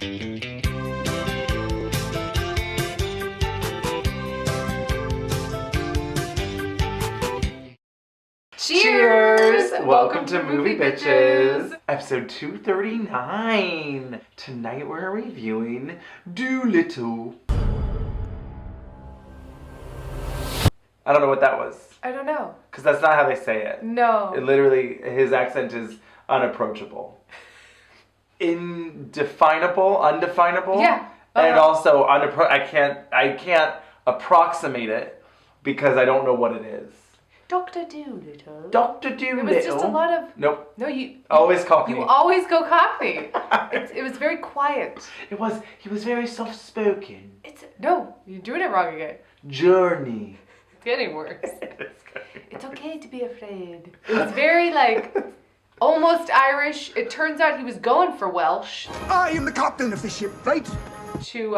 Cheers! Welcome to Movie Bitches! Episode 239. Tonight we're reviewing Dolittle. I don't know what that was. I don't know. Because that's not how they say it. No. It literally, his accent is unapproachable. Indefinable, undefinable. Yeah. And also, I can't approximate it because I don't know what it is. Dr. Dolittle. Dr. Dolittle. It was just a lot of... Nope. No, you... Always Cockney. You always go Cockney. It was very quiet. He was very soft-spoken. No, you're doing it wrong again. Journey. It's getting worse. It's okay to be afraid. It was very, like, almost Irish. It turns out he was going for Welsh. I am the captain of the ship, right? To,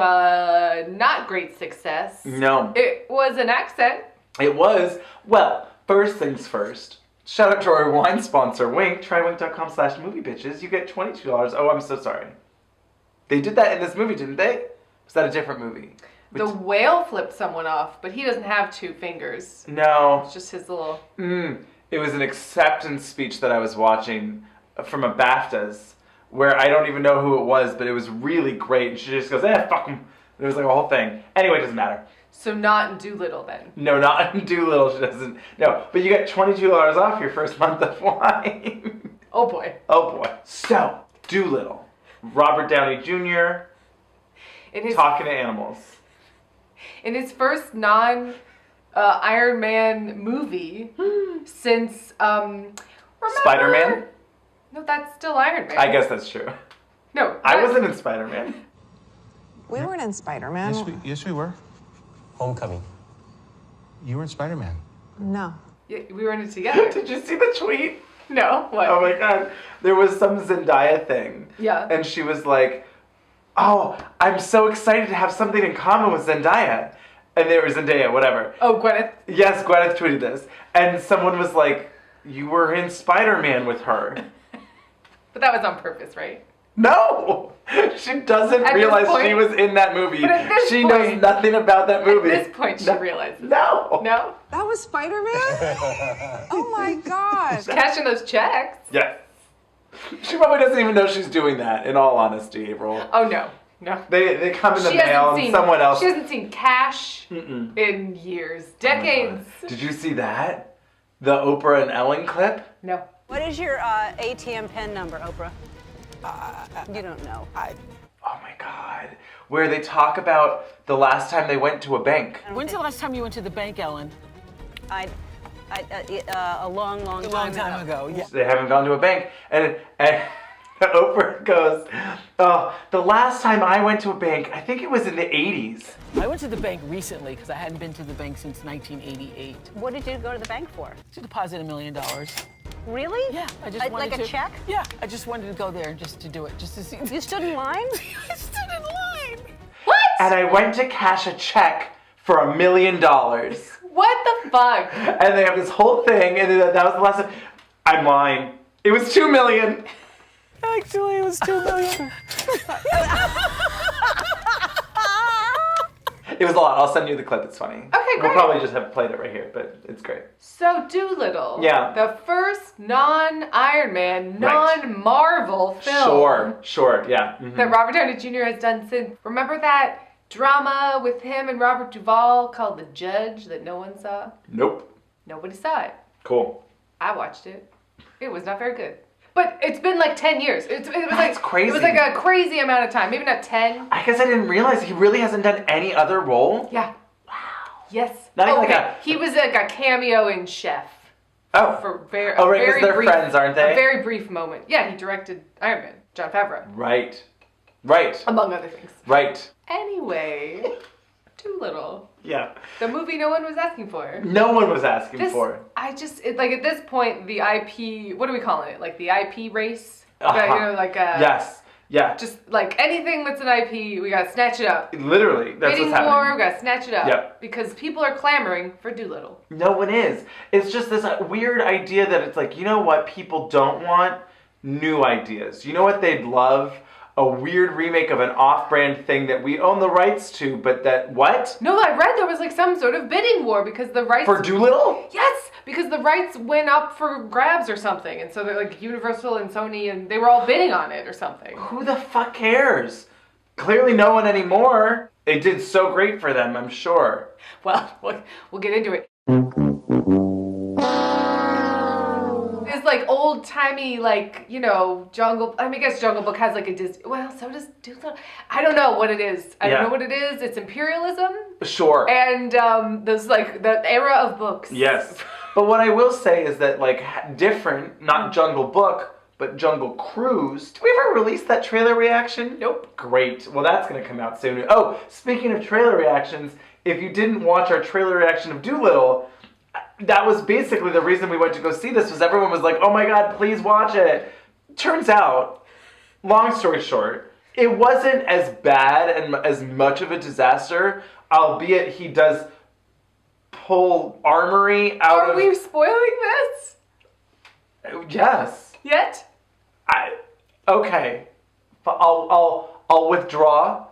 not great success. No. It was an accent. It was. Well, first things first. Shout out to our wine sponsor, Wink. Trywink.com/moviebitches. You get $22. Oh, I'm so sorry. They did that in this movie, didn't they? Was that a different movie? The whale flipped someone off, but he doesn't have two fingers. No. It's just his little... It was an acceptance speech that I was watching from a BAFTAs where I don't even know who it was, but it was really great. And she just goes, fuck him. It was like a whole thing. Anyway, it doesn't matter. So not in Dolittle then? No, not in Dolittle. She doesn't. No, but you get $22 off your first month of wine. Oh boy. Oh boy. So, Dolittle. Robert Downey Jr. Talking to animals. In his first non-Iron Man movie since, remember? Spider-Man? No, that's still Iron Man. I guess that's true. No. I wasn't in Spider-Man. We weren't in Spider-Man. Yes, we were. Homecoming. You were in Spider-Man. No. Yeah, we were in it together. Did you see the tweet? No. What? Oh my god. There was some Zendaya thing. Yeah. And she was like, oh, I'm so excited to have something in common with Zendaya. And there was Zendaya, whatever. Oh, Gwyneth? Yes, Gwyneth tweeted this. And someone was like, you were in Spider-Man with her. But that was on purpose, right? No! She doesn't realize she was in that movie. But at this she point, knows nothing about that movie. At this point, she realizes. No! No? That was Spider-Man? Oh my gosh. Cashing those checks. Yes. She probably doesn't even know she's doing that, in all honesty, Avaryl. Oh, no. No. They come in the mail and someone else... She hasn't seen cash in years. Decades. Oh, did you see that? The Oprah and Ellen clip? No. What is your ATM PIN number, Oprah? You don't know. Oh my god. Where they talk about the last time they went to a bank. When's the last time you went to the bank, Ellen? A long time ago. Yeah. They haven't gone to a bank. And Oprah goes, oh, the last time I went to a bank, I think it was in the 80s. I went to the bank recently because I hadn't been to the bank since 1988. What did you go to the bank for? To deposit $1 million. Really? Yeah, I just wanted like a check? Yeah, I just wanted to go there just to do it, just to see. You stood in line? I stood in line. What? And I went to cash a check for $1 million. What the fuck? And they have this whole thing, and that was the last time. I'm lying. It was $2 million. Actually, it was $2 million. It was a lot. I'll send you the clip. It's funny. Okay, great. We'll probably just have played it right here, but it's great. So, Dolittle. Yeah. The first non-Iron Man, non-Marvel film. Sure, yeah. That Robert Downey Jr. has done since. Remember that drama with him and Robert Duvall called The Judge that no one saw? Nope. Nobody saw it. Cool. I watched it. It was not very good. But it's been like 10 years. It was That's crazy. It was like a crazy amount of time. Maybe not 10. I guess I didn't realize he really hasn't done any other role. Yeah. Wow. Yes. Not even he was like a cameo in Chef. Oh. For very. Oh, right, because they're friends, aren't they? A very brief moment. Yeah, he directed Iron Man. Jon Favreau. Right. Among other things. Right. Anyway, Dolittle. Yeah. The movie no one was asking for. No one was asking for. Like at this point, the IP, what are we calling it? Like the IP race? Uh-huh. You know, like Yes. Yeah. Just like anything that's an IP, we gotta snatch it up. Literally, that's what's happening. War, we gotta snatch it up. Yep. Because people are clamoring for Dolittle. No one is. It's just this weird idea that it's like, you know what people don't want? New ideas. You know what they'd love? a weird remake of an off-brand thing that we own the rights to, but that what? No, I read there was like some sort of bidding war because the rights For Dolittle? Yes, because the rights went up for grabs or something, and so they're like Universal and Sony, and they were all bidding on it or something. Who the fuck cares? Clearly no one anymore. It did so great for them, I'm sure. Well, we'll get into it. It's like old-timey, like, you know, Jungle... I mean, I guess Jungle Book has like a Disney... Well, so does Dolittle. I don't know what it is. I don't know what it is. It's imperialism. Sure. And there's like the era of books. Yes. But what I will say is that, like, different, not Jungle Book, but Jungle Cruise. Did we ever release that trailer reaction? Nope. Great. Well, that's going to come out soon. Oh, speaking of trailer reactions, if you didn't watch our trailer reaction of Dolittle, that was basically the reason we went to go see this, was everyone was like, oh my god, please watch it. Turns out, long story short, it wasn't as bad and as much of a disaster, albeit he does pull armory out Are we spoiling this? Yes. Yet? Okay. I'll withdraw.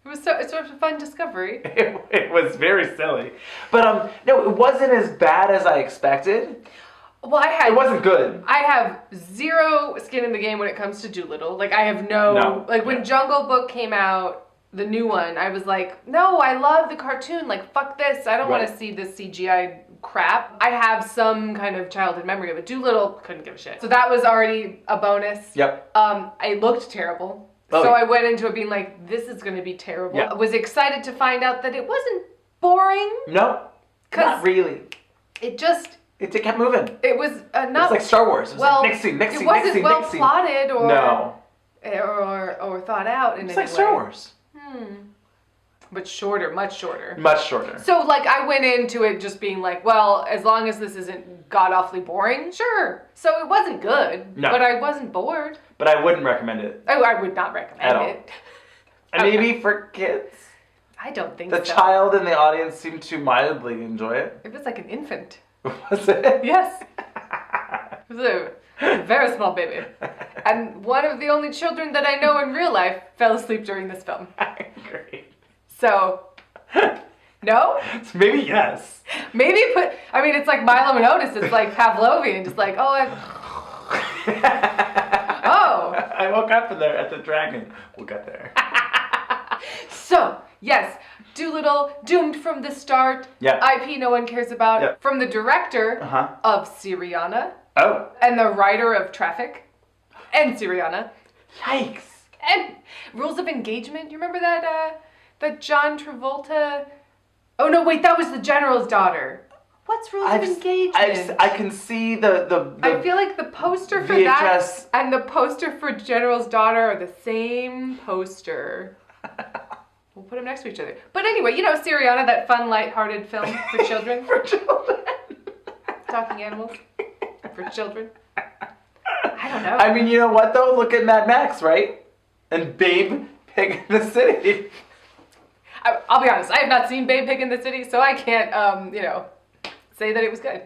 It's sort of a fun discovery. It was very silly. But no, it wasn't as bad as I expected. Well, It wasn't good. I have zero skin in the game when it comes to Dolittle. Like, I have no like, when Jungle Book came out, the new one, I was like, no, I love the cartoon. Like, fuck this. I don't want to see this CGI crap. I have some kind of childhood memory of it. Dolittle, couldn't give a shit. So that was already a bonus. Yep. It looked terrible. Oh, so yeah. I went into it being like, this is going to be terrible. Yeah. I was excited to find out that it wasn't boring. No, not really. It just... It kept moving. It was not... It was like Star Wars. It was like, next scene, next scene, next scene, It wasn't next scene. well plotted or... No. Or thought out in any way. It's like Star Wars. But shorter, much shorter. Much shorter. So, like, I went into it just being like, well, as long as this isn't god-awfully boring, sure. So it wasn't good, but I wasn't bored. But I wouldn't recommend it. Oh, I would not recommend it. And maybe for kids. I don't think The so. child in the audience seemed to mildly enjoy it. It was like an infant. Was it? Yes. It was a very small baby. And one of the only children that I know in real life fell asleep during this film. Great. So, no? Maybe yes. Maybe it's like Milo and Otis. It's like Pavlovian. Just like, oh. I woke up at the dragon. We'll get there. So, yes. Dolittle, doomed from the start. Yeah. IP no one cares about. Yeah. From the director of Syriana. Oh. And the writer of Traffic. And Syriana. Yikes. And Rules of Engagement. You remember that John Travolta... Oh, no, wait, that was the General's daughter. What's Rules of Engagement? I can see the I feel like the poster for VHS. that and the poster for General's daughter are the same poster. We'll put them next to each other. But anyway, you know, Syriana, that fun, light-hearted film for children. For children. Talking animals. For children. I don't know. I mean, you know what, though? Look at Mad Max, right? And Babe Pig in the City. I'll be honest, I have not seen Babe Pig in the City, so I can't, say that it was good.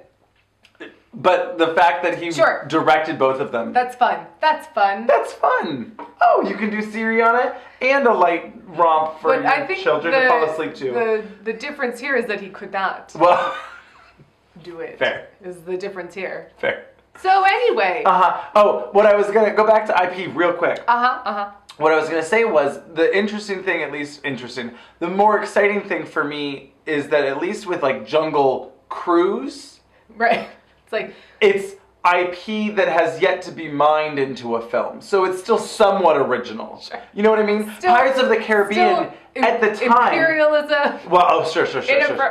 But the fact that he directed both of them. That's fun. That's fun. That's fun. Oh, you can do Syriana and a light romp for children to fall asleep to. The difference here is that he could not do it. Fair. Is the difference here. Fair. So anyway. Oh, what I was going to go back to IP real quick. What I was going to say was the more exciting thing for me is that at least with like Jungle Cruise. Right. It's IP that has yet to be mined into a film. So it's still somewhat original. Sure. You know what I mean? Pirates of the Caribbean at the time. Imperialism. Well, sure. Yes.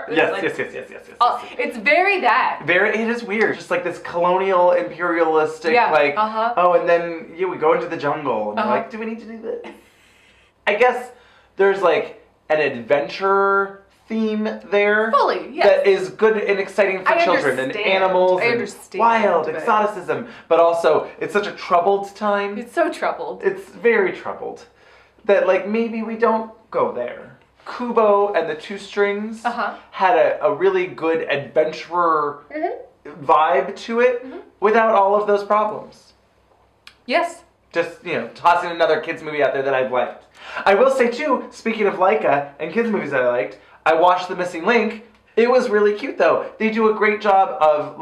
It's very that. It is weird. Just like this colonial, imperialistic, and then we go into the jungle. And you're like, do we need to do this? I guess there's like an adventure theme there. Fully, yes. That is good and exciting for children and animals and wild exoticism. But also, it's such a troubled time. It's so troubled. It's very troubled. That like maybe we don't go there. Kubo and the Two Strings had a really good adventurer vibe to it without all of those problems. Yes. Just, tossing another kids movie out there that I've liked. I will say, too, speaking of Laika and kids movies that I liked, I watched The Missing Link. It was really cute, though. They do a great job of,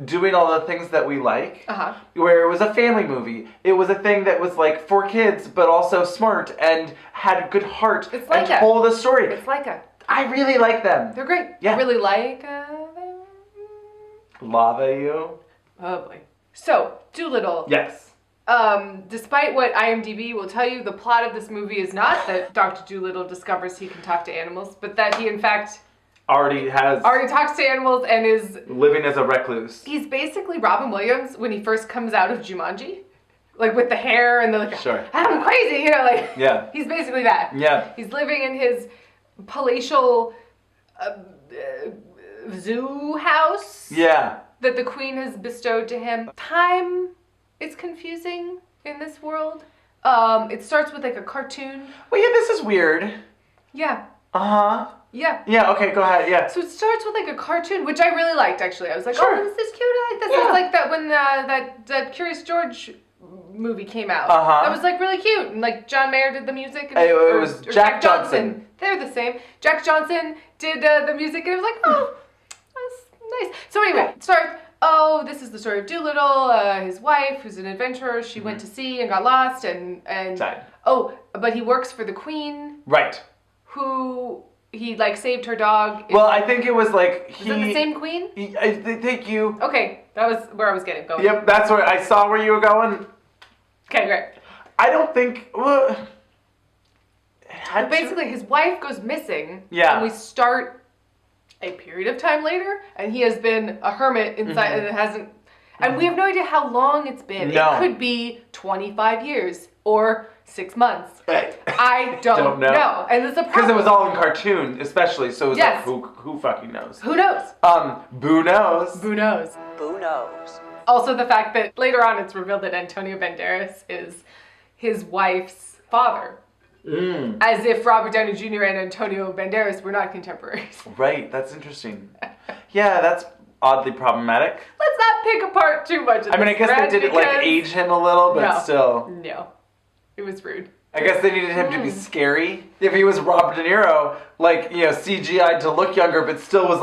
doing all the things that we like. Uh-huh. Where it was a family movie. It was a thing that was, for kids, but also smart and had a good heart. It's and Laika. told a story. It's Laika. I really like them. They're great. Yeah. I really like... Lava you. Oh, boy. So, Dolittle. Yes. Despite what IMDb will tell you, the plot of this movie is not that Dr. Dolittle discovers he can talk to animals, but that he, in fact... Already talks to animals and is... living as a recluse. He's basically Robin Williams when he first comes out of Jumanji. With the hair and the, Sure. I'm crazy, Yeah. He's basically that. Yeah. He's living in his palatial zoo house. Yeah. That the queen has bestowed to him. Time is confusing in this world. It starts with a cartoon. Well, yeah, this is weird. Yeah. Uh-huh. Yeah. Yeah, okay, go ahead, yeah. So it starts with a cartoon, which I really liked actually. I was like, Sure. oh, this is cute. I like this. Yeah. It's like that when that Curious George movie came out. Uh-huh. That was really cute. And John Mayer did the music. And, It or was Jack Johnson. They're the same. Jack Johnson did the music, and it was like, oh, that's nice. So anyway, it starts. Oh, this is the story of Dolittle, his wife, who's an adventurer. She went to sea and got lost and died. Oh, but he works for the queen. Right. Who he saved her dog. Well, I think it was Is it the same queen? Thank you. Okay, that was where I was getting going. Yep, that's where I saw where you were going. Okay, great. I don't think. Basically, his wife goes missing. Yeah. And we start a period of time later, and he has been a hermit inside, and it hasn't. And we have no idea how long it's been. No. It could be 25 years or 6 months. Right. I don't know. And it's a problem. Because it was all in cartoon, especially, so it was Yes. who fucking knows? Who knows? Boo knows. Who knows? Who knows? Also, the fact that later on it's revealed that Antonio Banderas is his wife's father. As if Robert Downey Jr. and Antonio Banderas were not contemporaries. Right, that's interesting. Yeah, that's oddly problematic. Let's not pick apart too much of I mean, I guess they didn't age him a little, but still. No. It was rude. I guess they needed him to be scary. If he was Robert De Niro, CGI'd to look younger, but still was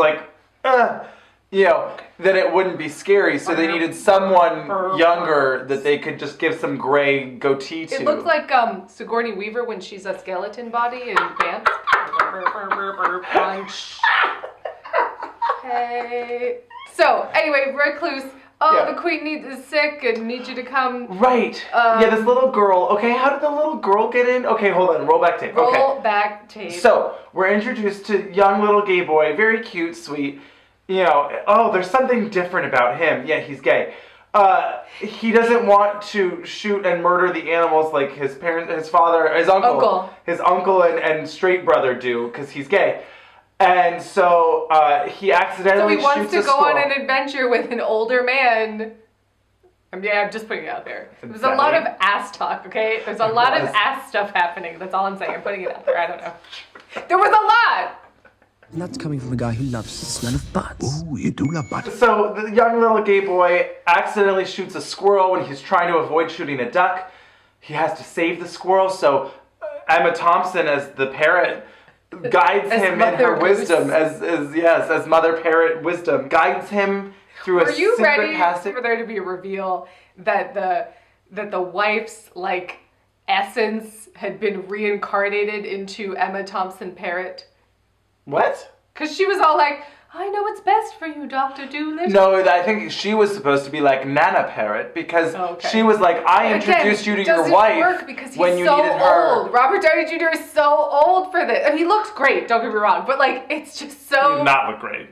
then it wouldn't be scary. So they needed someone younger that they could just give some gray goatee to. It looks like Sigourney Weaver when she's a skeleton body in Vamp. Punch. Hey. So, anyway, recluse. Oh, Yeah. the queen is sick and needs you to come. Right. This little girl. Okay, how did the little girl get in? Okay, hold on. Roll back tape. Okay. Roll back tape. So, we're introduced to young little gay boy. Very cute, sweet. There's something different about him. Yeah, he's gay. He doesn't want to shoot and murder the animals like his parents, his father, his uncle. His uncle and straight brother do, because he's gay. And so he accidentally shoots a squirrel. So he wants to go on an adventure with an older man. I'm just putting it out there. There's a lot of ass talk, okay? There's a lot of ass stuff happening. That's all I'm saying. I'm putting it out there. I don't know. There was a lot! And that's coming from a guy who loves the smell of butts. Ooh, you do love butter. So the young little gay boy accidentally shoots a squirrel when he's trying to avoid shooting a duck. He has to save the squirrel, so Emma Thompson as the parrot guides him in her wisdom, as Mother Parrot wisdom, guides him through a secret passage. Were you ready for there to be a reveal that the wife's essence had been reincarnated into Emma Thompson Parrot? What? Because she was all like, I know what's best for you, Dr. Dolittle. No, I think she was supposed to be like Nana Parrot, because she was like, I introduced you to your wife work because he's when you so needed her. Old. Robert Downey Jr. is so old for this. And he looked great, don't get me wrong, but it's just so... He did not look great.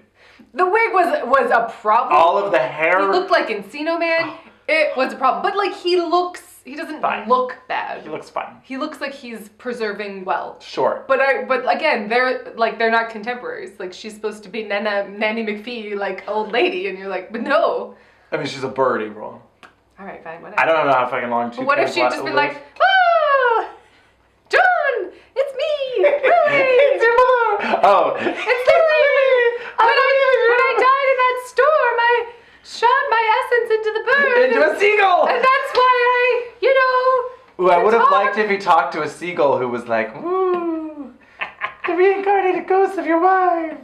The wig was a problem. All of the hair... He looked like Encino Man. It was a problem. But he doesn't look bad. He looks fine. He looks like he's preserving well. Sure. But again, they're not contemporaries. She's supposed to be Nanny McPhee, old lady, and you're like, but no. I mean, she's a bird, April. All right, fine, whatever. I don't know how fucking long she. But what if she'd just been like, ah, John, it's me, Lily. It's your mother. Oh. It's Lily. When I died in that storm, I shot my essence into the bird. Into a seagull. And that's why Ooh, I would have liked if he talked to a seagull who was like, "Woo, the reincarnated ghost of your wife.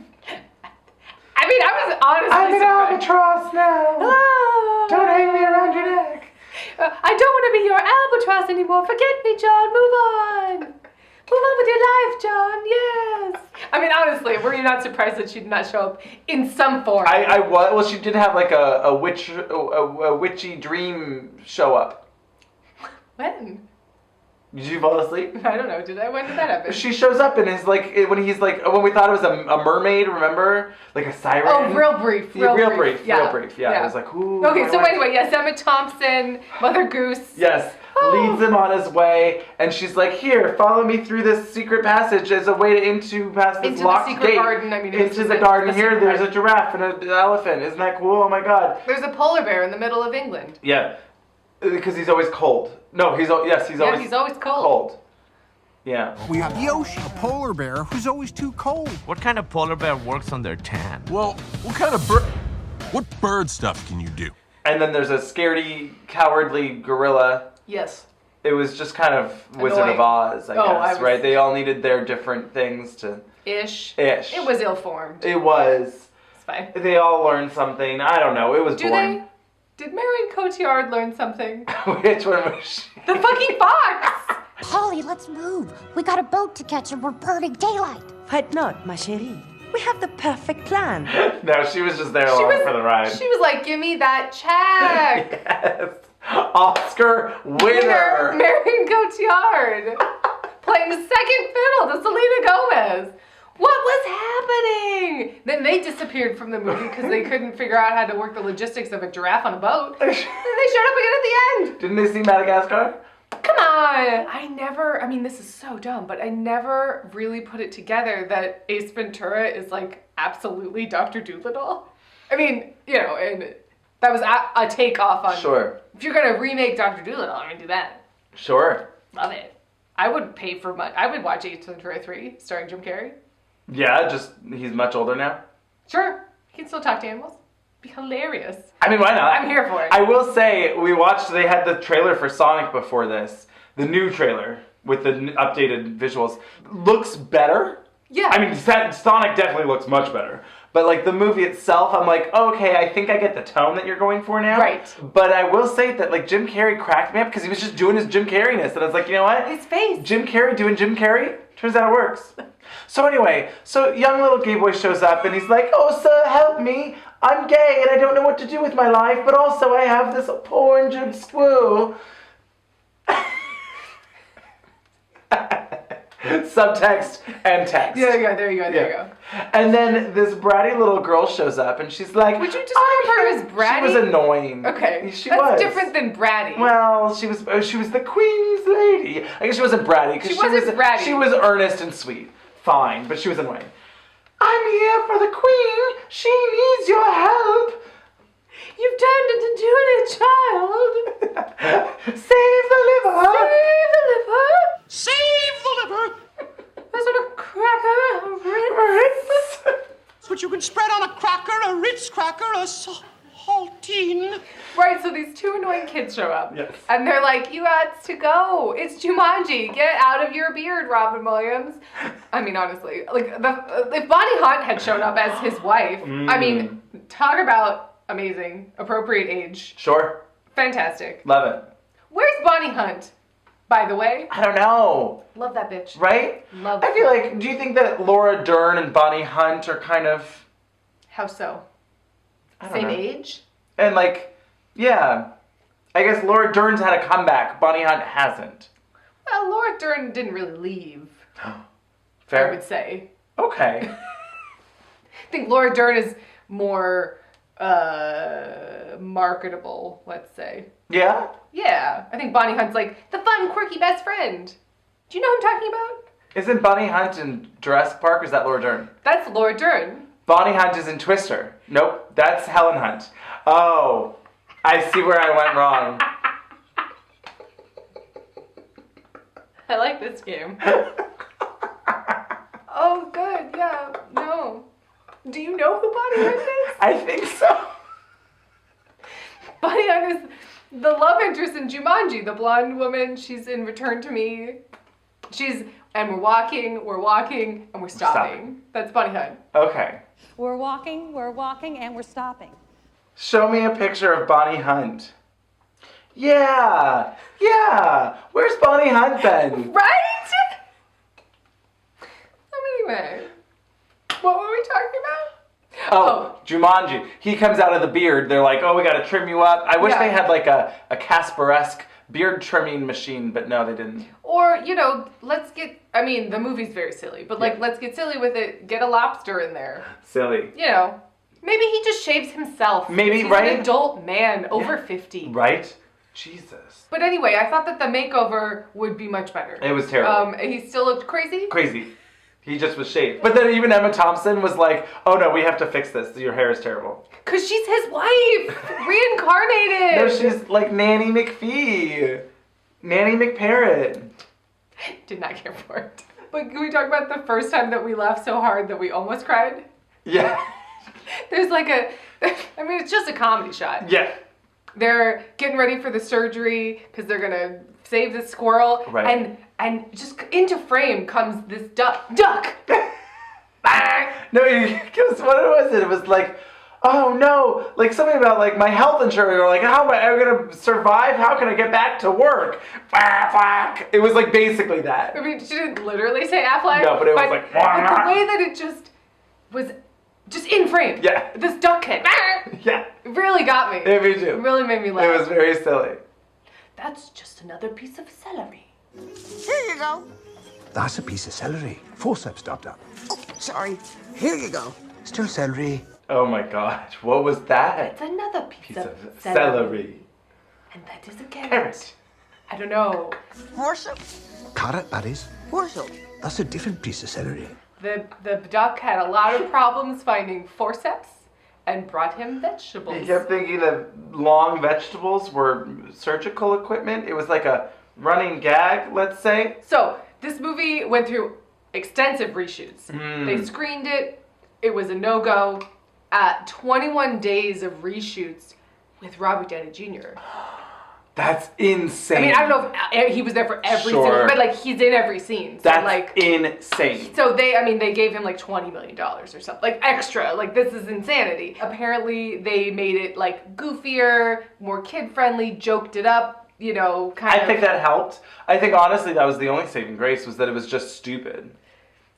I mean, I was honestly I'm an surprised. albatross now. Ah. Don't hang me around your neck." I don't want to be your albatross anymore. Forget me, John. Move on. Move on with your life, John. Yes. I mean, honestly, were you not surprised that she did not show up in some form? I was. Well, she did have like a witchy dream show up. When? Did you fall asleep? I don't know. Did I? When did that happen? She shows up and is like, when he's like, when we thought it was a mermaid, remember? Like a siren. Oh, real brief. Yeah. Yeah. Real brief. Yeah. It was like, ooh. Okay, my so wife. anyway, yes, Emma Thompson, Mother Goose. Yes. Leads him on his way, and she's like, "Here, follow me through this secret passage as a way to past this Into locked the secret gate. garden. I mean, it was into the just garden. a Here, secret there's garden. a giraffe and an elephant. Isn't that cool? Oh my god." There's a polar bear in the middle of England. Yeah, because he's always cold. No, he's always cold. Yeah. We have the ocean, a polar bear who's always too cold. What kind of polar bear works on their tan? Well, what bird stuff can you do? And then there's a scaredy, cowardly gorilla. Yes. It was just kind of Wizard Annoying. of Oz, I guess, was- right? They all needed their different things to... Ish. It was ill-formed. It was. It's fine. They all learned something. I don't know. It was boring. Did Marion Cotillard learn something? Which one was she? The fucking fox! Polly, let's move. We got a boat to catch and we're burning daylight. Fight not, ma chérie. We have the perfect plan. No, she was just there along for the ride. She was like, "Give me that check." Yes. Oscar winner. Marion Cotillard. Playing second fiddle to Selena Gomez. What was happening? Then they disappeared from the movie because they couldn't figure out how to work the logistics of a giraffe on a boat. And they showed up again at the end. Didn't they see Madagascar? Come on! I mean, this is so dumb, but I never really put it together that Ace Ventura is like absolutely Dr. Dolittle. I mean, and that was a takeoff on. Sure. If you're gonna remake Dr. Dolittle, I'm gonna do that. Sure. Love it. I would pay for much. I would watch Ace Ventura 3 starring Jim Carrey. Yeah, just he's much older now. Sure. He can still talk to animals. Be hilarious. I mean, why not? I'm here for it. I will say, they had the trailer for Sonic before this. The new trailer with the updated visuals. Looks better. Yeah. I mean, Sonic definitely looks much better. But like the movie itself, I'm like, okay, I think I get the tone that you're going for now. Right. But I will say that like Jim Carrey cracked me up because he was just doing his Jim Carrey-ness. And I was like, you know what? His face. Jim Carrey doing Jim Carrey? Turns out it works. So anyway, young little gay boy shows up and he's like, "Oh, sir, help me. I'm gay and I don't know what to do with my life, but also I have this poor injured squirrel." Subtext and text. There you go. And then this bratty little girl shows up and she's like, Would you describe her as bratty? She was annoying. Okay. She That's was different than bratty. Well, she was the queen's lady. I guess she wasn't bratty because She wasn't bratty. She was earnest and sweet. Fine, but she was annoying. "I'm here for the queen. She needs your help." You've turned into Julia Child. Save the liver. Save the liver. Save the liver! There's a cracker, a Ritz. That's what you can spread on a cracker, a Ritz cracker, a saltine. Right, so these two annoying kids show up. Yes. And they're like, "You got to go. It's Jumanji. Get out of your beard, Robin Williams." I mean, honestly, like if Bonnie Hunt had shown up as his wife, I mean, talk about amazing, appropriate age. Sure. Fantastic. Love it. Where's Bonnie Hunt, by the way? I don't know. Love that bitch. Right? Love I feel like, do you think that Laura Dern and Bonnie Hunt are kind of... How so? I don't Same know. age? And like, yeah. I guess Laura Dern's had a comeback. Bonnie Hunt hasn't. Well, Laura Dern didn't really leave. Fair. I would say. Okay. I think Laura Dern is more marketable, let's say. Yeah? Yeah. I think Bonnie Hunt's like the fun, quirky best friend. Do you know what I'm talking about? Isn't Bonnie Hunt in Jurassic Park or is that Laura Dern? That's Laura Dern. Bonnie Hunt is in Twister. Nope, that's Helen Hunt. Oh, I see where I went wrong. I like this game. Oh, good. Yeah. No. Do you know who Bonnie Hunt is? I think so. Bonnie Hunt is The love interest in Jumanji, the blonde woman, she's in Return to Me. And we're walking, and we're stopping. That's Bonnie Hunt. Okay. We're walking, and we're stopping. Show me a picture of Bonnie Hunt. Yeah. Where's Bonnie Hunt then? Right? So anyway, what were we talking about? Oh, Jumanji. He comes out of the beard. They're like, oh, we got to trim you up. I wish they had like a Casper-esque beard trimming machine, but no, they didn't. Or, the movie's very silly, but let's get silly with it. Get a lobster in there. Silly. Maybe he just shaves himself. Maybe, He's right? an adult man, over 50. Right? Jesus. But anyway, I thought that the makeover would be much better. It was terrible. He still looked crazy. He just was shaved. But then even Emma Thompson was like, oh no, we have to fix this. Your hair is terrible. Because she's his wife, reincarnated. No, she's like Nanny McPhee. Nanny McParrot. Did not care for it. But can we talk about the first time that we laughed so hard that we almost cried? Yeah. There's it's just a comedy shot. Yeah. They're getting ready for the surgery because they're going to save the squirrel. Right. And just into frame comes this duck. No, because what was it? It was like, oh no, like something about like my health insurance, or like how am I gonna survive? How can I get back to work? It was like basically that. I mean, she didn't literally say Affleck. No, but it was like. But the way that it just was just in frame. Yeah. This duck head. Yeah. It really got me. Yeah, me too. It really made me laugh. It was very silly. That's just another piece of celery. Here you go. That's a piece of celery. Forceps stopped up. Oh, sorry. Here you go. Still celery. Oh my gosh, what was that? It's another piece of celery. And that is a carrot. I don't know. Forceps? Carrot, that is. Forceps. That's a different piece of celery. The duck had a lot of problems finding forceps and brought him vegetables. He kept thinking that long vegetables were surgical equipment. It was like a running gag, let's say. So, this movie went through extensive reshoots. They screened it. It was a no-go. 21 days of reshoots with Robert Downey Jr. That's insane. I mean, I don't know if he was there for every scene, but like he's in every scene. So That's insane. So they gave him like $20 million or something, like extra. Like this is insanity. Apparently they made it like goofier, more kid-friendly, joked it up, kind of. I think that helped. I think honestly that was the only saving grace, was that it was just stupid.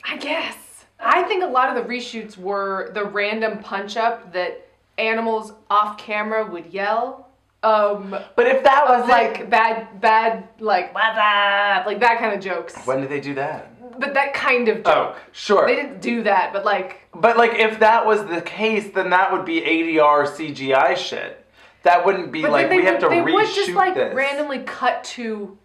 I guess. I think a lot of the reshoots were the random punch-up that animals off camera would yell. But if that was like bad, like what's up, like that kind of jokes. When did they do that? But that kind of joke. Oh, sure. They didn't do that, but like. But like, if that was the case, then that would be ADR CGI shit. That wouldn't be like we have to reshoot this. They would just like randomly cut to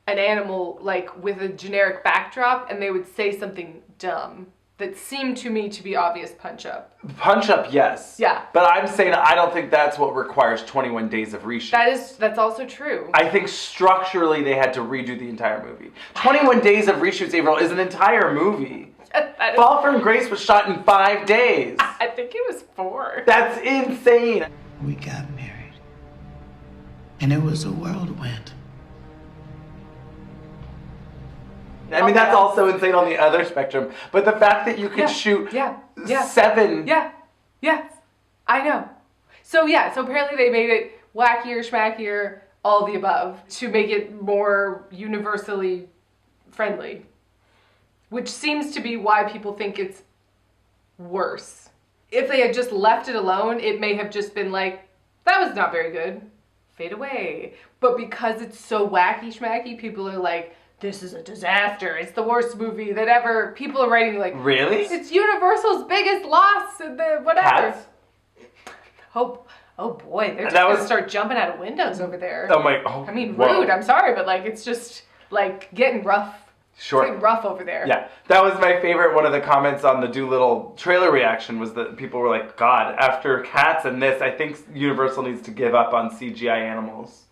an animal like with a generic backdrop, and they would say something dumb that seemed to me to be obvious punch-up. Punch-up, yes. Yeah. But I'm saying I don't think that's what requires 21 days of reshoot. That's also true. I think structurally they had to redo the entire movie. 21 days of reshoots, Avaryl, is an entire movie. Fall from Grace was shot in 5 days. I think it was 4. That's insane. We got married. And it was a whirlwind. I mean, that's also insane on the other spectrum. But the fact that you could shoot 7... Yeah. I know. So apparently they made it wackier, schmackier, all the above, to make it more universally friendly. Which seems to be why people think it's worse. If they had just left it alone, it may have just been like, that was not very good. Fade away. But because it's so wacky, schmacky, people are like, this is a disaster. It's the worst movie that ever. People are writing like, really? It's Universal's biggest loss. Whatever. Cats? Oh boy, they're just gonna start jumping out of windows over there. I mean, rude. I'm sorry, but like, it's just like getting rough. Sure. It's getting rough over there. Yeah, that was my favorite. One of the comments on the Dolittle trailer reaction was that people were like, God, after Cats and this, I think Universal needs to give up on CGI animals.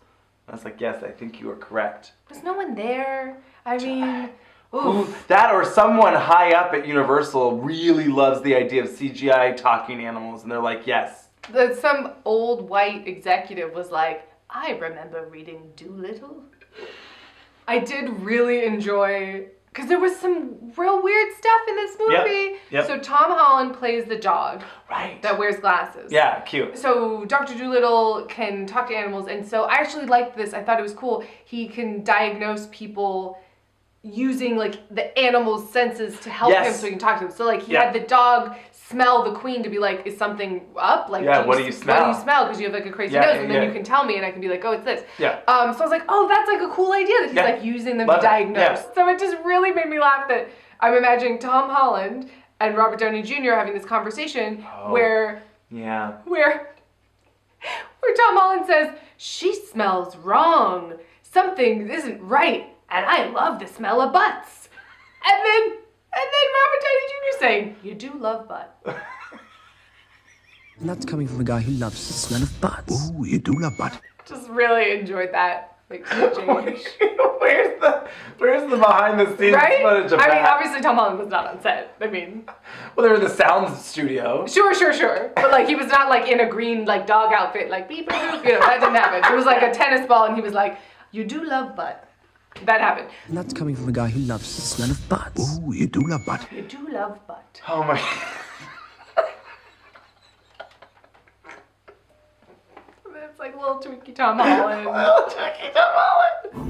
I was like, yes, I think you are correct. There's no one there. I mean, that or someone high up at Universal really loves the idea of CGI talking animals, and they're like, yes. Some old white executive was like, I remember reading Dolittle. I did really enjoy, because there was some real weird stuff in this movie. Yep. So Tom Holland plays the dog. Right. That wears glasses. Yeah, cute. So Dr. Dolittle can talk to animals, and so I actually liked this. I thought it was cool. He can diagnose people using like the animal's senses to help him so he can talk to them. So like he had the dog smell the queen to be like, is something up? Like, what do you smell? What do you smell? Because you have like a crazy nose, and then you can tell me, and I can be like, oh, it's this. Yeah. So I was like, oh, that's like a cool idea that he's like using them to diagnose. So it just really made me laugh that I'm imagining Tom Holland and Robert Downey Jr. having this conversation where Tom Holland says, she smells wrong. Something isn't right. And I love the smell of butts. And then Robert Downey Jr. saying, you do love butt. And that's coming from a guy who loves the smell of butts. Ooh, you do love butt. Just really enjoyed that. Like, change. Where's the behind the scenes footage of that? I mean, obviously Tom Holland was not on set. I mean, well, they were in the sound studio. Sure. But like, he was not like in a green like dog outfit, like beep boop boop. You know, that didn't happen. It was like a tennis ball, and he was like, you do love butt. That happened. And that's coming from a guy who loves the smell of butts. Ooh, you do love butt. You do love butt. Oh my. It's like little Twinkie Tom Holland.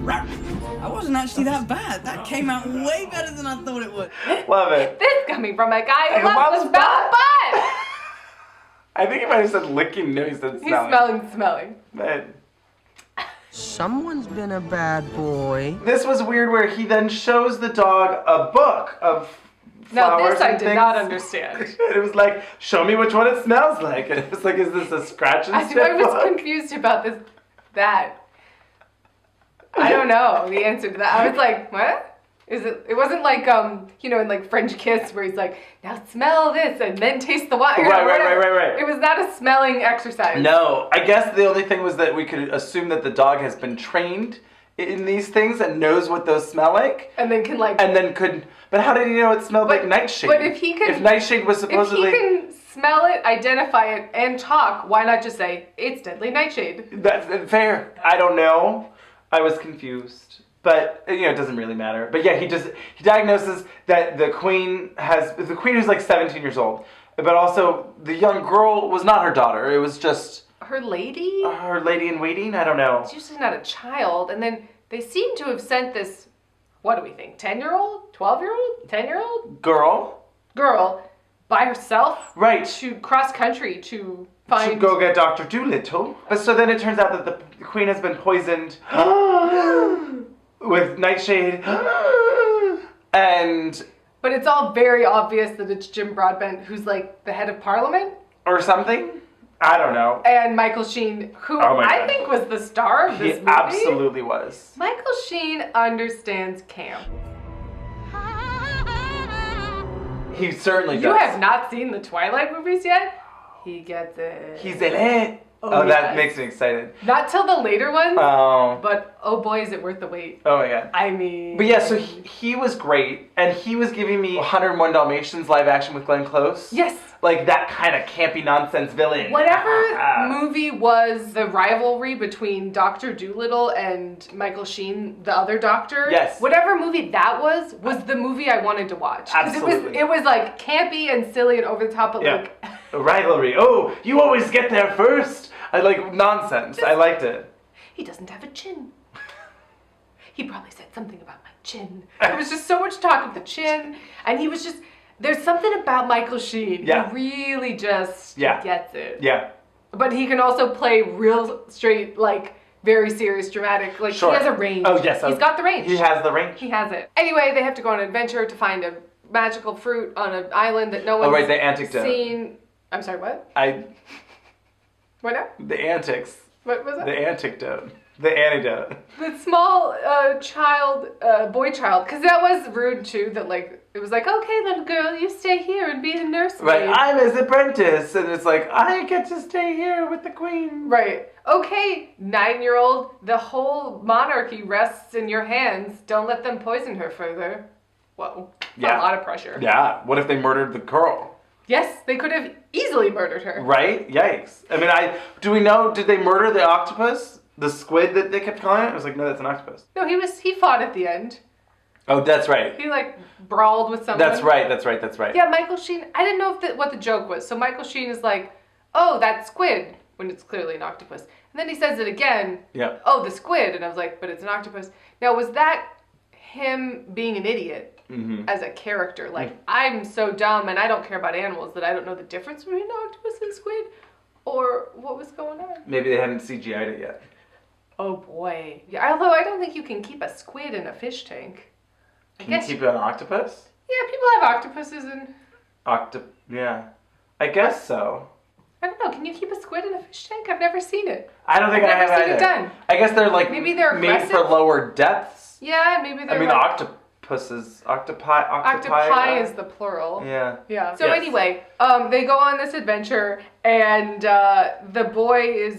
That wasn't actually that bad. That came out way better than I thought it would. Love it. This coming from a guy who loves the smell of butt. I think he might have said licking. No, he said smelling. He's smelling. But Someone's been a bad boy. this was weird where he then shows the dog a book of Now flowers this I and did things. not understand. And it was like, show me which one it smells like. And it was like, is this a scratch and sniff I was book? confused about that. I don't know the answer to that. I was like, what? Is it? It wasn't like in like French Kiss where he's like, now smell this and then taste the water. Right. It was not a smelling exercise. No, I guess the only thing was that we could assume that the dog has been trained in these things and knows what those smell like. And then could. But how did he know it smelled like Nightshade? But if Nightshade was supposedly. If he can smell it, identify it, and talk, why not just say, it's deadly Nightshade? That's fair. I don't know. I was confused. But, it doesn't really matter. But yeah, he diagnoses that the queen who's like 17 years old. But also, the young girl was not her daughter. It was just... Her lady? Her lady in waiting? I don't know. She's usually not a child. And then they seem to have sent this, what do we think, 10-year-old? 12-year-old? 10-year-old? Girl by herself? Right. To cross-country to find... To go get Dr. Dolittle. But so then it turns out that the queen has been poisoned... with Nightshade, and... But it's all very obvious that it's Jim Broadbent, who's like the head of Parliament? Or something? I don't know. And Michael Sheen, who I think was the star of this movie. He absolutely was. Michael Sheen understands camp. He certainly does. You have not seen the Twilight movies yet? He gets it. He's in it. Oh, that makes me excited. Not till the later ones. Oh. But oh boy, is it worth the wait. Oh my god. I mean. But yeah, so he was great, and he was giving me 101 Dalmatians live action with Glenn Close. Yes. Like that kind of campy nonsense villain. Whatever movie was the rivalry between Dr. Dolittle and Michael Sheen, the other doctor. Yes. Whatever movie that was the movie I wanted to watch. Absolutely. It was like campy and silly and over the top, but like. A rivalry. Oh, you always get there first. I like nonsense. I liked it. He doesn't have a chin. He probably said something about my chin. There was just so much talk of the chin, and he was just. There's something about Michael Sheen. Yeah. He really just gets it. Yeah. But he can also play real straight, like, very serious, dramatic. Like, Sure. he has a range. Oh, yes. He's got the range. He has the range. He has it. Anyway, they have to go on an adventure to find a magical fruit on an island that no one's the antidote. seen. I'm sorry, what? What now? The antics. What was that? The antidote. The antidote. The small boy child, because that was rude too, that like, it was like, okay, little girl, you stay here and be a nursemaid. Right, I'm his apprentice, and it's like, I get to stay here with the queen. Right. Okay, 9-year-old, the whole monarchy rests in your hands. Don't let them poison her further. Whoa. Yeah. A lot of pressure. Yeah, what if they murdered the girl? Yes, they could have easily murdered her. Right? Yikes. I mean, do we know, did they murder the octopus? The squid that they kept calling it? I was like, no, that's an octopus. No, he fought at the end. Oh, that's right. He like brawled with someone. That's right. Yeah, Michael Sheen. I didn't know what the joke was. So Michael Sheen is like, oh, that squid, when it's clearly an octopus. And then he says it again. Yeah. Oh, the squid. And I was like, but it's an octopus. Now, was that him being an idiot as a character? Like, I'm so dumb and I don't care about animals that I don't know the difference between an octopus and a squid? Or what was going on? Maybe they hadn't CGI'd it yet. Oh, boy. Yeah, although I don't think you can keep a squid in a fish tank. Can you keep it an octopus? Yeah, people have octopuses in... Yeah. I guess so. I don't know. Can you keep a squid in a fish tank? I've never seen it. I don't think I have never seen either. it done. I guess they're like maybe they're made aggressive? for lower depths. Yeah, maybe they're octopi is the plural. Yeah. Yeah. So Yes. anyway, they go on this adventure and the boy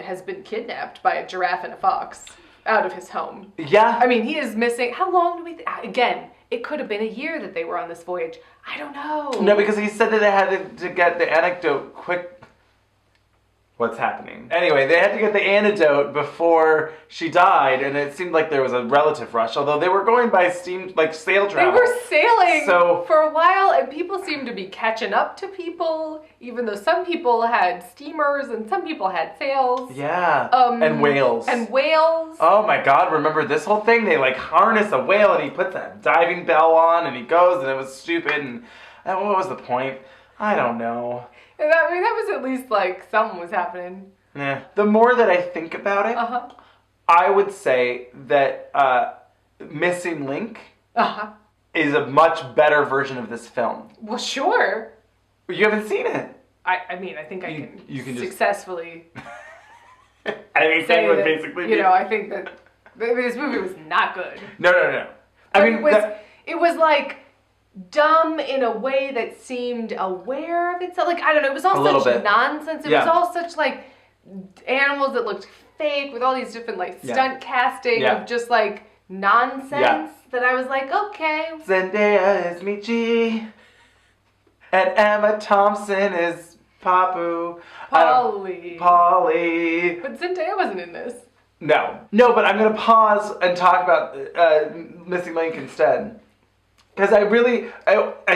has been kidnapped by a giraffe and a fox out of his home. Yeah. I mean, he is missing. How long do we again, it could have been a year that they were on this voyage. I don't know. No, because he said that they had to get the anecdote quick. What's happening? Anyway, they had to get the antidote before she died, and it seemed like there was a relative rush, although they were going by sail travel. They were sailing So- for a while, and people seemed to be catching up to people, even though some people had steamers and some people had sails. Yeah. And whales. Oh my god, remember this whole thing? They like harness a whale and he puts that diving bell on and he goes and it was stupid and what was the point? I don't know. And that was at least like something was happening. Yeah. The more that I think about it, I would say that Missing Link is a much better version of this film. Well, sure. You haven't seen it. I mean, I think you can successfully anything say would that, basically be. you know, I think that this movie was not good. No. I mean, it was like dumb in a way that seemed aware of itself. Like, I don't know, it was all such nonsense. It was all such like animals that looked fake with all these different like stunt casting of just like nonsense that I was like, okay. Zendaya is Michi and Emma Thompson is Papu. Polly. But Zendaya wasn't in this. No, but I'm going to pause and talk about Missing Link instead. Because I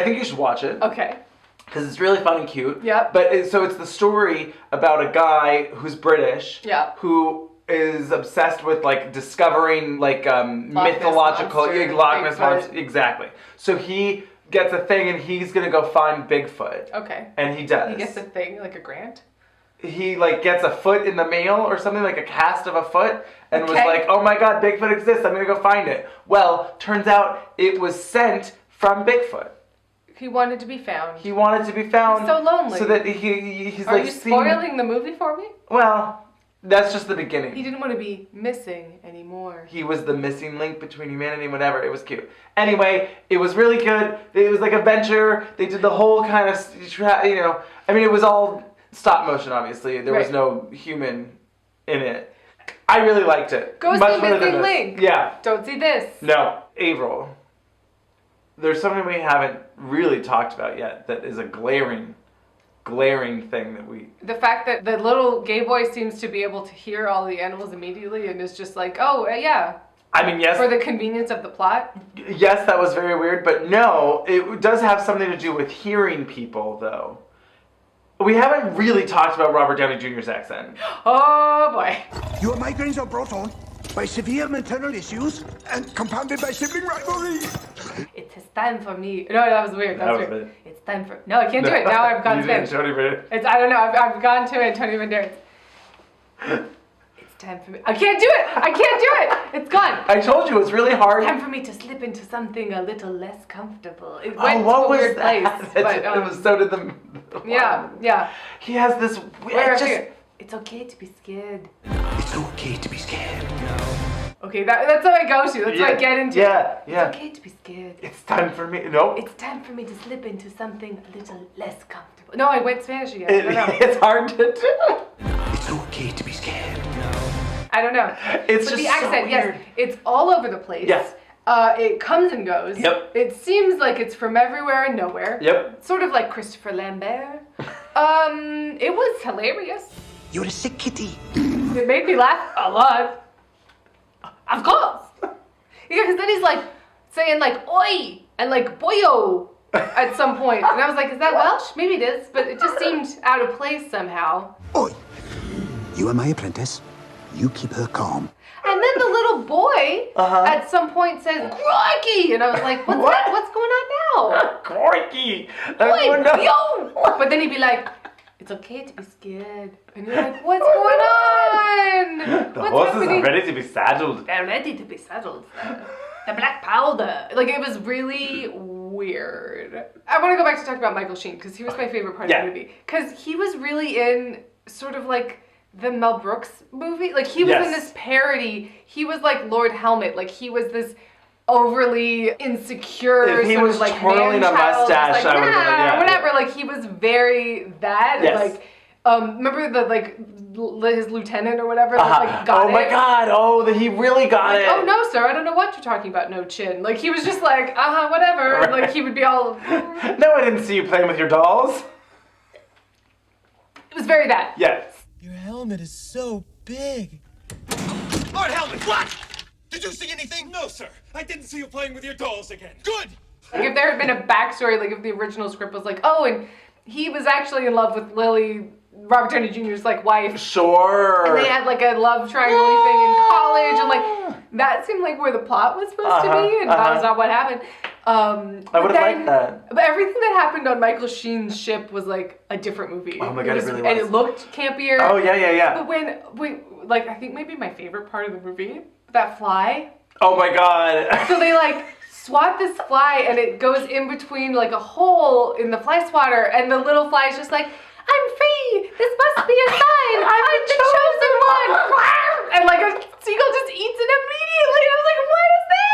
think you should watch it. Okay. Because it's really fun and cute. Yeah. But it's the story about a guy who's British. Yeah. Who is obsessed with like discovering like mythological Loch Ness monster. Exactly. So he gets a thing and he's gonna go find Bigfoot. Okay. And he does. He gets a thing, like a grant? He like gets a foot in the mail or something, like a cast of a foot, and was like, oh my god, Bigfoot exists, I'm gonna go find it. Well, turns out it was sent from Bigfoot. He wanted to be found. He wanted to be found. He's so lonely. So that he's Are like you spoiling the movie for me? Well, that's just the beginning. He didn't want to be missing anymore. He was the missing link between humanity and whatever. It was cute. Anyway, it was really good. It was like a venture. They did the whole kind of, I mean, it was all stop motion, obviously. There was no human in it. I really liked it. Go see Missing Link. Yeah. Don't see this. No. Avaryl. There's something we haven't really talked about yet that is a glaring thing that we... The fact that the little gay boy seems to be able to hear all the animals immediately and is just like, oh, yeah. I mean, yes. For the convenience of the plot? Yes, that was very weird, but no, it does have something to do with hearing people, though. We haven't really talked about Robert Downey Jr.'s accent. Oh, boy. Your migraines are brought on by severe maternal issues and compounded by sibling rivalry. It is time for me. No, that was weird. That was weird. It's time for... No, I can't do it. Now I've gone Spanish. I don't know. I've gone to Antonio Banderas. It's time for me. I can't do it. It's gone. I told you, it's really hard. It's time for me to slip into something a little less comfortable. It went to a weird place. But, it was so did the yeah. He has this... It's okay to be scared. It's okay to be scared. Okay, that's what I go to. That's what I get into. Yeah. It's okay to be scared. It's time for me. No. It's time for me to slip into something a little less comfortable. No, I went Spanish again. It's hard to do. It's okay to be scared. I don't know. It's but just the accent, so weird. yes, it's all over the place. Yes. It comes and goes. Yep. It seems like it's from everywhere and nowhere. Yep. Sort of like Christopher Lambert. It was hilarious. You're a sick kitty. It made me laugh a lot. Of course. Yeah, because then he's like saying like oi and like boyo at some point. And I was like, is that Welsh? Maybe it is, but it just seemed out of place somehow. Oi! You are my apprentice. You keep her calm. And then the little boy at some point says, crikey! And I was like, what's that? What's going on now? Crikey! Oi, yo! But then he'd be like, it's okay to be scared. And you're like, what's going on? The What's horses happening? are ready to be saddled. They're ready to be saddled. The black powder. Like, it was really weird. I want to go back to talk about Michael Sheen, because he was my favorite part of the movie. Because he was really in sort of like the Mel Brooks movie. Like, he was in this parody. He was like Lord Helmet. Like, he was this overly insecure If he sort was of like twirling a man-child, mustache, just like, I would have been like, whatever. Like, he was very that. Yes. Like, remember the like his lieutenant or whatever that like got Oh my it? god, he really got Like, it. oh no, sir, I don't know what you're talking about, no chin. Like, he was just like, whatever. Right. Like, he would be all... No, I didn't see you playing with your dolls. It was very that. Yes. Your helmet is so big. Lord Helmet, what? Did you see anything? No, sir. I didn't see you playing with your dolls again. Good! Like, if there had been a backstory, like if the original script was like, oh, and he was actually in love with Lily, Robert Downey Jr.'s like wife. Sure. And they had like a love triangle thing in college, and like that seemed like where the plot was supposed to be, and that was not what happened. I would have liked that. But everything that happened on Michael Sheen's ship was like a different movie. Oh my god, it really was. And it looked campier. Oh yeah. But when like I think maybe my favorite part of the movie, that fly. Oh my god. So they like swat this fly, and it goes in between like a hole in the fly swatter, and the little fly is just like, I'm free! This must be a sign! I'm the chosen one! And like a seagull just eats it immediately! I was like, what is this?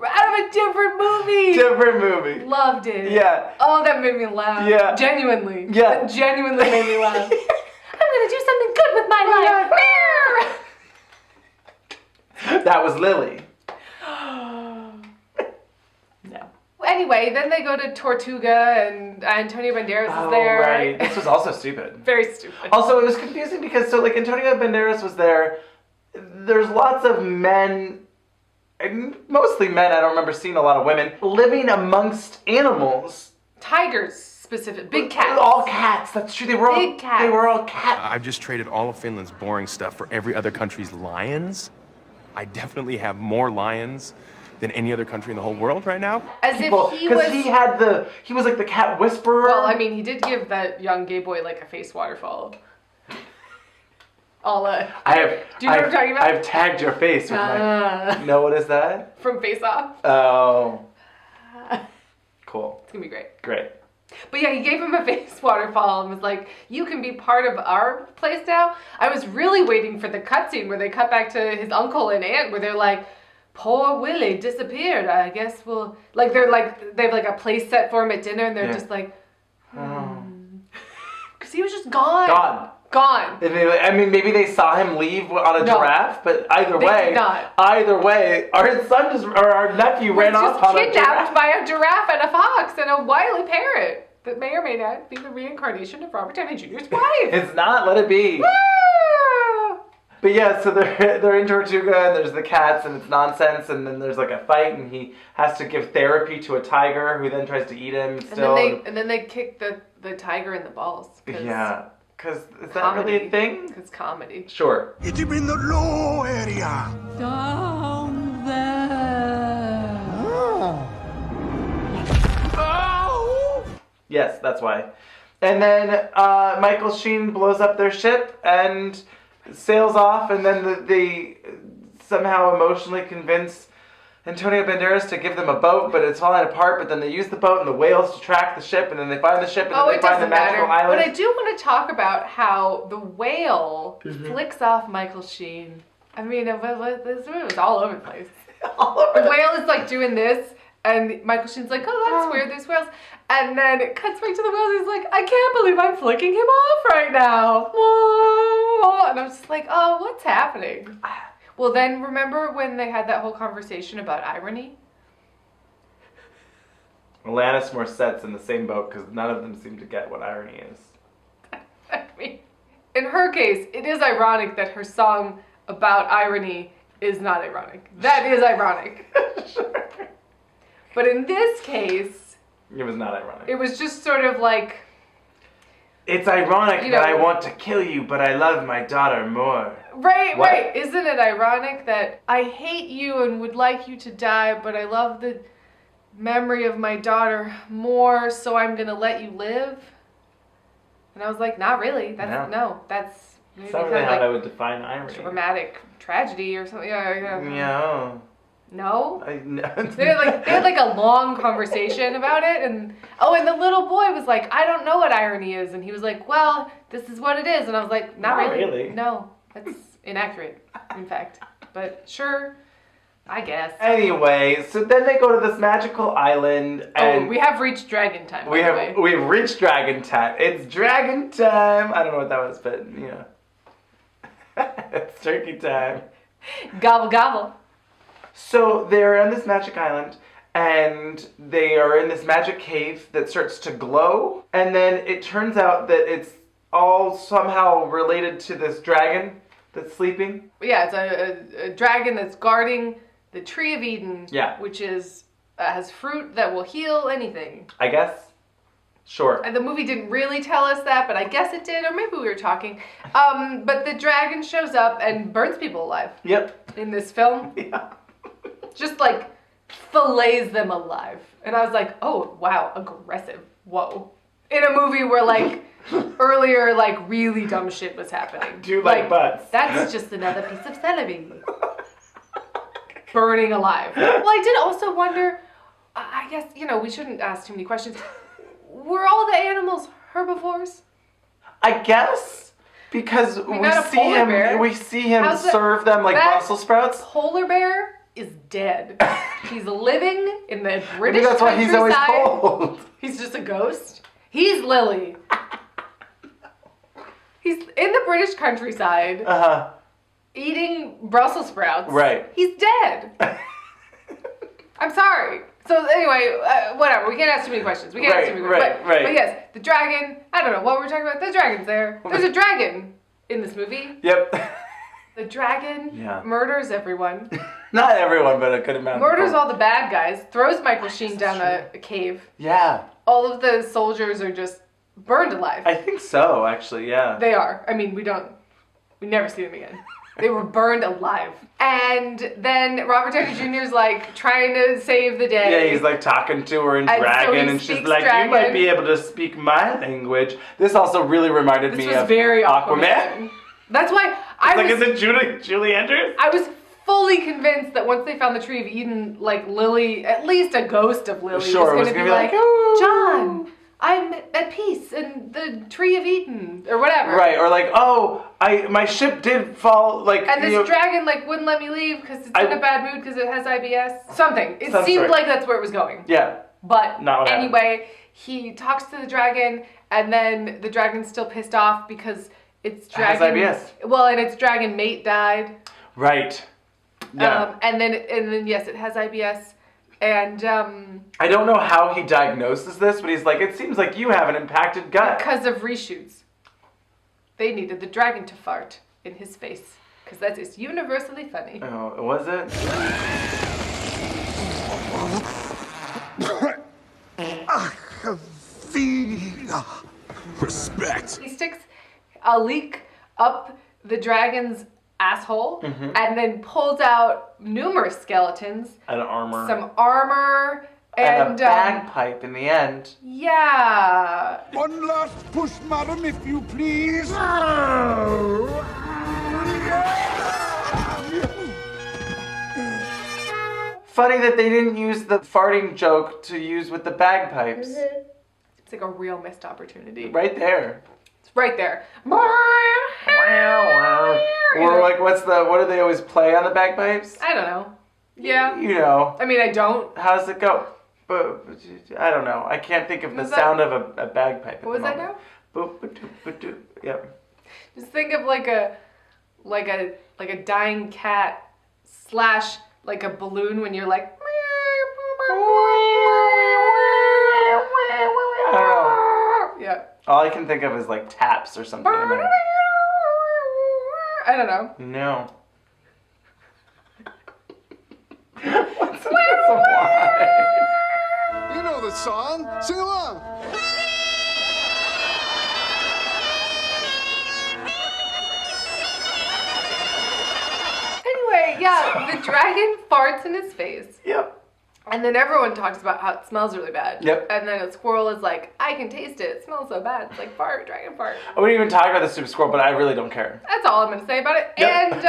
Out of a different movie! Different movie. Loved it. Yeah. Oh, that made me laugh. Yeah. Genuinely. Yeah. That genuinely made me laugh. I'm gonna do something good with my life! That was Lily. No. Anyway, then they go to Tortuga, and Antonio Banderas is there. Right. This was also stupid. Very stupid. Also, it was confusing because, so, like, Antonio Banderas was there. There's lots of men, and mostly men, I don't remember seeing a lot of women, living amongst animals. Tigers, specific. Big cats. All cats, that's true. They were Big cats. They were all cats. I've just traded all of Finland's boring stuff for every other country's lions. I definitely have more lions than any other country in the whole world right now. As if he was... Because he was like the cat whisperer. Well, I mean, he did give that young gay boy like a face waterfall. All do you know what I'm talking about? I've tagged your face with my... No, what is that? From Face Off. Oh. Cool. It's gonna be great. Great. But yeah, he gave him a face waterfall and was like, you can be part of our place now. I was really waiting for the cutscene where they cut back to his uncle and aunt, where they're like, poor Willie disappeared. I guess we'll... Like, they have like a place set for him at dinner, and they're just like... Because he was just gone. Gone. I mean, maybe they saw him leave on a giraffe, but either way, our nephew ran off on a giraffe. Kidnapped by a giraffe and a fox and a wily parrot that may or may not be the reincarnation of Robert Downey Jr.'s wife. It's not. Let it be. But yeah, so they're in Tortuga, and there's the cats, and it's nonsense, and then there's like a fight, and he has to give therapy to a tiger who then tries to eat him. And then they kick the tiger in the balls. Yeah. Because is that really a thing? Because comedy. Sure. It's in the low area. Down there. Oh. Yes, that's why. And then Michael Sheen blows up their ship and sails off, and then they somehow emotionally convince Antonio Banderas to give them a boat, but it's falling apart. But then they use the boat and the whales to track the ship, and then they find the ship, and then they find the magical island. But I do want to talk about how the whale flicks off Michael Sheen. I mean, it was all over the place. The whale is like doing this, and Michael Sheen's like, oh, that's weird, there's whales. And then it cuts back to the whales, he's like, I can't believe I'm flicking him off right now. Whoa. And I was just like, oh, what's happening? Well, then remember when they had that whole conversation about irony? Alanis Morissette's in the same boat because none of them seem to get what irony is. I mean, in her case, it is ironic that her song about irony is not ironic. That is ironic. Sure. But in this case, it was not ironic. It was just sort of like, it's ironic that I want to kill you, but I love my daughter more. Right, what? Right. Isn't it ironic that I hate you and would like you to die, but I love the memory of my daughter more, so I'm gonna let you live? And I was like, not really. That's that's maybe not really how I would define irony. Dramatic tragedy or something. Yeah. No? No. They had like a long conversation about it, and the little boy was like, I don't know what irony is, and he was like, well, this is what it is, and I was like, not really. No, that's inaccurate, in fact, but sure, I guess. Anyway, so then they go to this magical island, and we have reached dragon time. We've reached dragon time. It's dragon time. I don't know what that was, but it's turkey time. Gobble gobble. So they're on this magic island, and they are in this magic cave that starts to glow, and then it turns out that it's all somehow related to this dragon that's sleeping. Yeah, it's a dragon that's guarding the Tree of Eden, which is has fruit that will heal anything. I guess. Sure. And the movie didn't really tell us that, but I guess it did, or maybe we were talking. But the dragon shows up and burns people alive. Yep. In this film. Yeah. Just like fillets them alive. And I was like, oh, wow, aggressive. Whoa. In a movie where like earlier like really dumb shit was happening. Do you like butts? That's just another piece of celery. Burning alive. Well, I did also wonder, I guess, we shouldn't ask too many questions. Were all the animals herbivores? I guess. Because we see him serve them like Brussels sprouts. Polar bear is dead. He's living in the British that's why he's always countryside. cold. He's just a ghost. He's Lily. He's in the British countryside. Eating Brussels sprouts. Right. He's dead. I'm sorry. So anyway, whatever. We can't ask too many questions. We can't ask too many questions. But yes, the dragon. I don't know what we're talking about. The dragon's there. There's a dragon in this movie. Yep. The dragon murders everyone. Not everyone, but a good amount. Murders all the bad guys. Throws Michael Sheen down a cave. Yeah. All of the soldiers are just burned alive. I think so, actually. Yeah. They are. I mean, we never see them again. They were burned alive. And then Robert Downey Jr. is like trying to save the day. Yeah, he's like talking to her in dragon, and she's like, dragon. You might be able to speak my language. This also really reminded me of very Aquaman. That's why is it Julie Andrews? I was fully convinced that once they found the Tree of Eden, like Lily, at least a ghost of Lily, was going to be like, John, I'm at peace in the Tree of Eden, or whatever. Right, or like, my ship did fall, like... And this dragon, like, wouldn't let me leave because it's in a bad mood because it has IBS. Something. It seemed like that's where it was going. Yeah. But anyway, he talks to the dragon, and then the dragon's still pissed off because its dragon... It has IBS. Well, and its dragon mate died. Right. Yeah. And then, yes, it has IBS. And, I don't know how he diagnoses this, but he's like, it seems like you have an impacted gut. Because of reshoots. They needed the dragon to fart in his face. Because that is universally funny. Oh, was it? Respect. He sticks a leak up the dragon's asshole and then pulls out numerous skeletons. And armor. Some armor. And a bagpipe in the end. Yeah. One last push, madam, if you please. Funny that they didn't use the farting joke to use with the bagpipes. It's like a real missed opportunity. Right there. It's right there. Or like, what do they always play on the bagpipes? I don't know. Yeah. You know. I mean, I don't. How does it go? I don't know. I can't think of the sound of a bagpipe. What was that now? Yep. Just think of like a dying cat / like a balloon when you're like. I don't know. Yeah. All I can think of is like taps or something. I don't know. No. What's this why? You know the song. Sing along. Anyway, yeah, the dragon farts in his face. Yep. And then everyone talks about how it smells really bad. Yep. And then a squirrel is like, I can taste it. It smells so bad. It's like fart, dragon fart. I wouldn't even talk about the stupid squirrel, but I really don't care. That's all I'm going to say about it. Yep.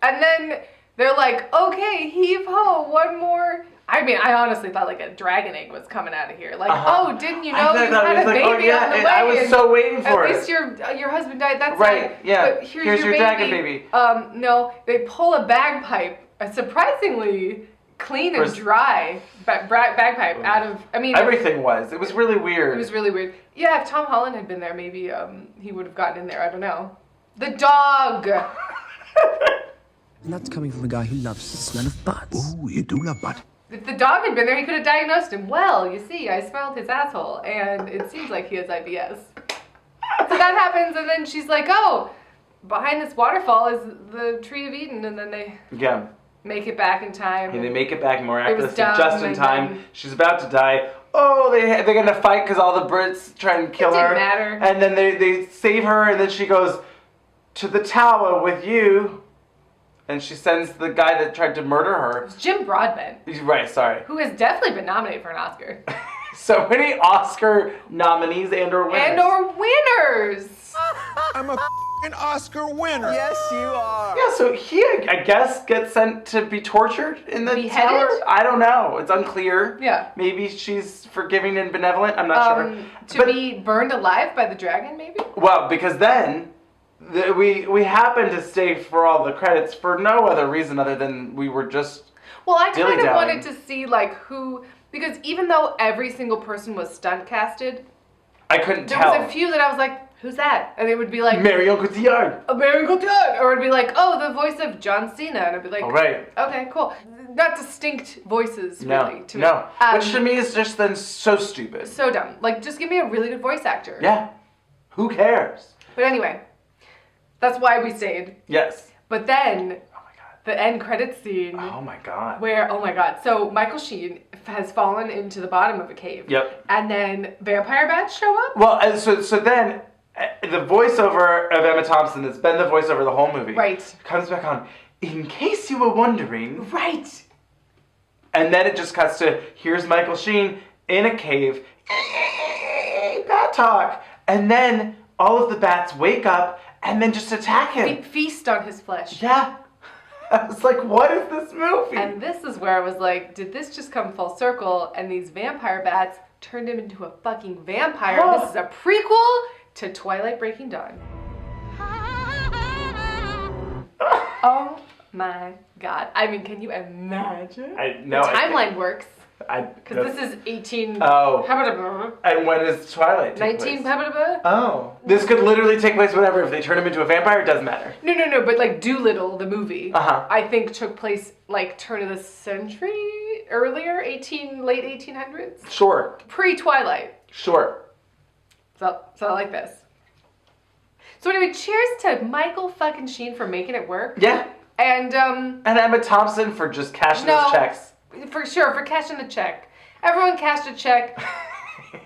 And then they're like, okay, heave ho, one more. I mean, I honestly thought like a dragon egg was coming out of here. Like, oh, didn't you know you had a baby on the way? I was so waiting for it. At least your husband died. That's right. Yeah. But here's your dragon baby. No, they pull a bagpipe, a surprisingly clean and dry bagpipe out of. I mean, everything was. It was really weird. It was really weird. Yeah, if Tom Holland had been there, maybe he would have gotten in there. I don't know. The dog. And that's coming from a guy who loves the smell of butts. Ooh, you do love butt. If the dog had been there, he could have diagnosed him. Well, you see, I smelled his asshole, and it seems like he has IBS. So that happens, and then she's like, oh, behind this waterfall is the Tree of Eden, and then they make it back in time. And they make it back miraculously, dumb, just in time. She's about to die. Oh, they're going to fight because all the Brits try and kill her. It didn't matter. And then they save her, and then she goes, to the tower with you. And she sends the guy that tried to murder her. It's Jim Broadbent. Right, sorry. Who has definitely been nominated for an Oscar. So many Oscar nominees and or winners. I'm a f***ing Oscar winner. Yes, you are. Yeah, so he, I guess, gets sent to be tortured in the Beheaded? tower. I don't know. It's unclear. Yeah. Maybe she's forgiving and benevolent. I'm not sure. To be burned alive by the dragon, maybe? Well, because then we happened to stay for all the credits for no other reason other than we were just Well, I kind of dilly-dallying. wanted to see like who, because even though every single person was stunt casted, I couldn't there tell. was a few that I was like, who's that? And they would be like, Marion Cotillard. Marion Cotillard. Or it'd be like, oh, the voice of John Cena. And I'd be like, All right. Okay, cool. Not distinct voices, really, to me. No. Which to me is just then so stupid. So dumb. Like, just give me a really good voice actor. Yeah. Who cares? But anyway, that's why we stayed. Yes. But then, the end credits scene. Oh my god. Where, oh my god. So Michael Sheen has fallen into the bottom of a cave. Yep. And then vampire bats show up. Well, and so then the voiceover of Emma Thompson that's been the voiceover the whole movie. Right. Comes back on. In case you were wondering. Right. And then it just cuts to, here's Michael Sheen in a cave. Bat talk. And then all of the bats wake up and then just attack him. Feast on his flesh. Yeah. I was like, what is this movie? And this is where I was like, did this just come full circle and these vampire bats turned him into a fucking vampire? Oh. And this is a prequel to Twilight Breaking Dawn. Oh my god. I mean, can you imagine? No, the timeline works. Because this is 18... Oh. Habba-dabba. And when is Twilight take 19... place? Habba-dabba. Oh. This could literally take place whenever. If they turn him into a vampire, it doesn't matter. No, but like Dolittle, the movie, Uh-huh. I think took place like turn of the century, earlier, late 1800s? Sure. Pre-Twilight. Sure. So I like this. So anyway, cheers to Michael fucking Sheen for making it work. Yeah. And Emma Thompson for just cashing those checks. For sure, for cashing the check. Everyone cashed a check.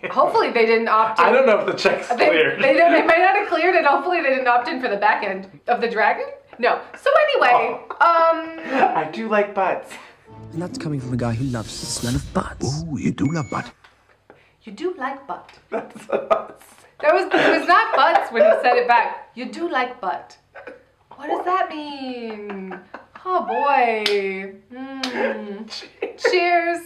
Hopefully they didn't opt in. I don't know if the check's cleared. They might not have cleared it. Hopefully they didn't opt in for the back end of the dragon. No. So anyway, I do like butts. And that's coming from a guy who loves the smell of butts. Ooh, you do love butt. You do like butt. That's It was not butts when he said it back. You do like butt. What does that mean? Oh boy. Cheers.